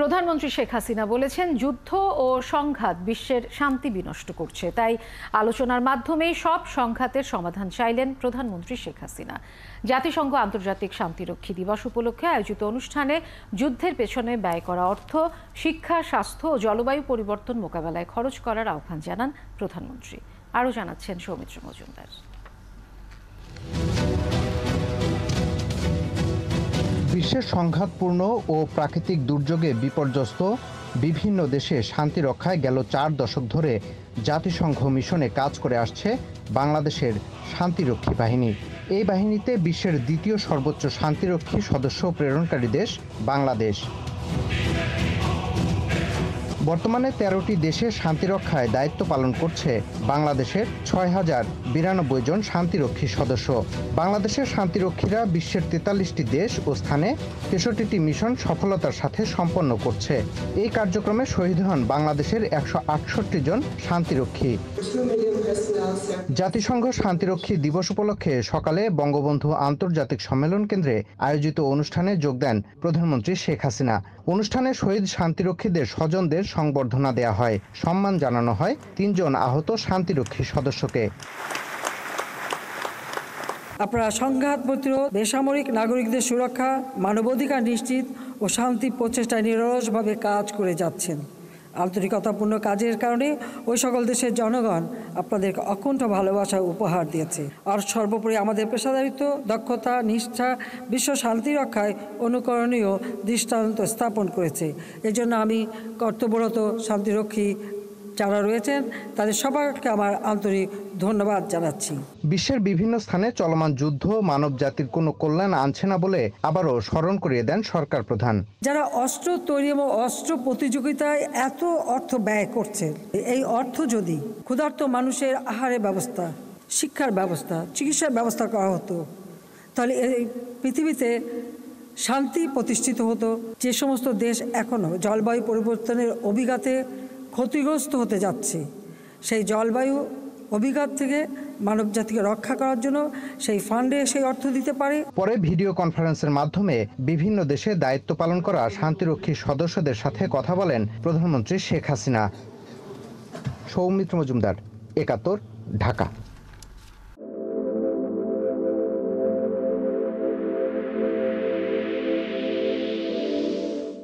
প্রধানমন্ত্রী শেখ হাসিনা বলেছেন, যুদ্ধ ও সংঘাত বিশ্বের শান্তি বিনষ্ট করছে। তাই আলোচনার মাধ্যমেই সব সংঘাতের সমাধান চাইলেন প্রধানমন্ত্রী শেখ হাসিনা। জাতিসংঘ আন্তর্জাতিক শান্তিরক্ষী দিবস উপলক্ষে আয়োজিত অনুষ্ঠানে যুদ্ধের পেছনে ব্যয় করা অর্থ শিক্ষা, স্বাস্থ্য ও জলবায়ু পরিবর্তন মোকাবেলায় খরচ করার আহ্বান জানান প্রধানমন্ত্রী। আরও জানাচ্ছেন সৌমিত্র মজুমদার। বিশ্বের সংঘাতপূর্ণ ও প্রাকৃতিক দুর্যোগে বিপর্যস্ত বিভিন্ন দেশে শান্তি রক্ষায় গেল 4 দশক ধরে জাতিসংঘ মিশনে কাজ করে আসছে বাংলাদেশের শান্তিরক্ষী বাহিনী। এই বাহিনীতে বিশ্বের দ্বিতীয় সর্বোচ্চ শান্তিরক্ষী সদস্য প্রেরণকারী দেশ বাংলাদেশ। বর্তমানে 13টি দেশে শান্তিরক্ষায় দায়িত্ব পালন করছে বাংলাদেশের 6092 জন শান্তিরক্ষী সদস্য। বাংলাদেশের শান্তিরক্ষীরা বিশ্বের 43টি দেশ ও স্থানে 63টি মিশন সফলতার সাথে সম্পন্ন করছে। এই কার্যক্রমে শহীদ হন বাংলাদেশের 168 জন শান্তিরক্ষী। জাতিসংঘ শান্তিরক্ষী দিবস উপলক্ষে সকালে বঙ্গবন্ধু আন্তর্জাতিক সম্মেলন কেন্দ্রে আয়োজিত অনুষ্ঠানে যোগ দেন প্রধানমন্ত্রী শেখ হাসিনা। অনুষ্ঠানে শহীদ শান্তিরক্ষীদের স্বজনদের সংবর্ধনা দেয়া হয়। সম্মান জানানো হয় 3 জন আহত শান্তিরক্ষী সদস্যকে। আপনারা সংঘাত প্রতিরোধ, বেসামরিক নাগরিকদের সুরক্ষা, মানবাধিকার নিশ্চিত ও শান্তি প্রচেষ্টায় নিরলসভাবে কাজ করে যাচ্ছেন। আন্তরিকতাপূর্ণ কাজের কারণে ওই সকল দেশের জনগণ আপনাদেরকে অকুণ্ঠ ভালোবাসা উপহার দিয়েছে। আর সর্বোপরি আমাদের পেশাদারিত্ব, দক্ষতা, নিষ্ঠা বিশ্ব শান্তি রক্ষায় অনুকরণীয় দৃষ্টান্ত স্থাপন করেছে। এজন্য আমি কর্তব্যরত শান্তিরক্ষী যারা রয়েছেন তাদের সবাইকে আমার আন্তরিক ধন্যবাদ জানাচ্ছি। বিশ্বের বিভিন্ন স্থানে চলমান যুদ্ধ মানব জাতির কোনো কল্যাণ আনছে না বলে আবারও স্মরণ করিয়ে দেন সরকার প্রধান। যারা অস্ত্র তৈরি এবং অস্ত্র প্রতিযোগিতায় এত অর্থ ব্যয় করছে, এই অর্থ যদি ক্ষুধার্ত মানুষের আহারের ব্যবস্থা, শিক্ষার ব্যবস্থা, চিকিৎসার ব্যবস্থা করা হতো, তাহলে এই পৃথিবীতে শান্তি প্রতিষ্ঠিত হতো। যে সমস্ত দেশ এখনও জলবায়ু পরিবর্তনের অভিঘাতে ক্ষতিগ্রস্ত হতে যাচ্ছে, সেই জলবায়ু অভিঘাত থেকে মানব জাতিকে রক্ষা করার জন্য সেই ফান্ডে সেই অর্থ দিতে পারে। পরে ভিডিও কনফারেন্সের মাধ্যমে বিভিন্ন দেশে দায়িত্ব পালন করা শান্তিরক্ষী সদস্যদের সাথে কথা বলেন প্রধানমন্ত্রী শেখ হাসিনা। সৌমিত্র মজুমদার, 71, ঢাকা।